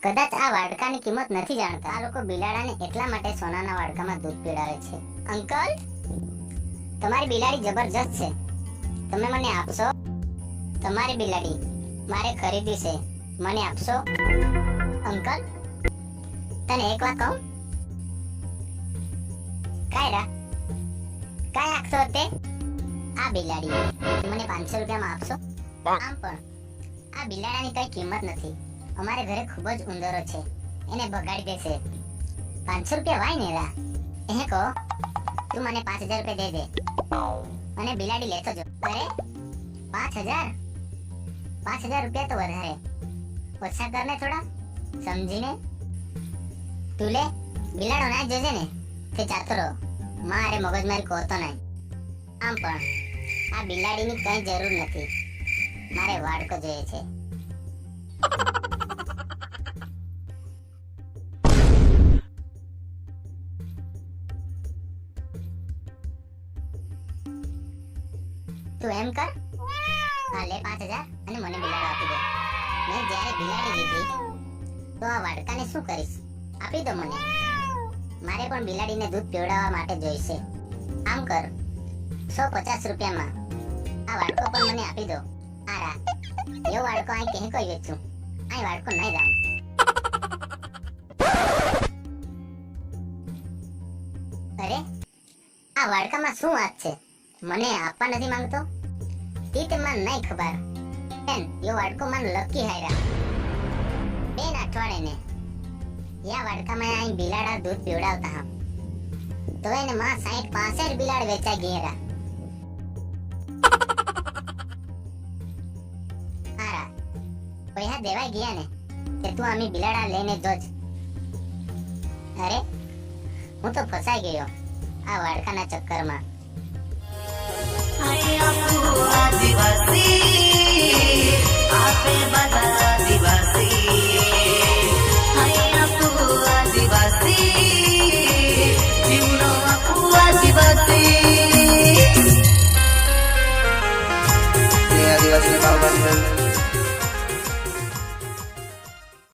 કદાચ આ વાડકાની કિંમત નથી જાણતા. આ લોકો બિલાડાને એટલા માટે સોનાના વાડકામાં દૂધ પીવડાવે છે. અંકલ, તમારી બિલાડી જબરજસ્ત છે, તમે મને આપશો? તમારી બિલાડી મારે ખરીદી છે, મને આપશો? અંકલ, તને એક વાત કહું? કાયરા કાય આખતો તે આ બિલાડી મને 500 રૂપિયામાં આપશો? આમ પણ આ બિલાડાની કઈ કિંમત નથી. અમારે ઘરે ખૂબ જ ઉંદરો છે, એને બગાડી દેશે. 500 રૂપિયા વાય ને રા. એ કહો તું મને 5000 રૂપિયા દે દે અને બિલાડી લેતો જો. અરે 5000 રૂપિયા તો વધારે, ઓછા કર ને થોડા, સમજીને. તું લે, બિલાડો ના જજે ને તે જાતો રહો, મારે મગજમારી કોતો નહીં. આમ પણ આ બિલાડીની કઈ જરૂર નથી, મારે વાડકો જોઈએ છે. તું એમ કર, હા લે 5000 અને મને બિલાડો આપી દે. મેં જ્યારે બિલાડી લીધી તો આ વાડકાને શું કરીશ? આપી દો મને, મારે પણ બિલાડીને દૂધ પીવડાવવા માટે જોઈશે. આમ કર, 150 રૂપિયામાં આ વાડકો પણ મને આપી દો. આ રા, એવો વાડકો અહીં કહે કોઈ વેચું, અહીં વાડકો નહીં જાઉં. અરે આ વાડકામાં શું વાત છે? મને આપવા નથી માંગતો? તે મને નહીં ખબર. બેન, યો વાડકો મને લકી હાયરા. બેન અઠવાડે ને યા વાડકામાં અહીં બિલાડા દૂધ પીવડાવતા હા, તો એને માં 60-65 બિલાડ વેચાઈ ગયેલા. આરા પૈસા દેવાઈ ગયા ને કે તું આમી બિલાડા લઈને જોજ. અરે હું તો ફસાઈ ગયો આ વાડકાના ચક્કરમાં.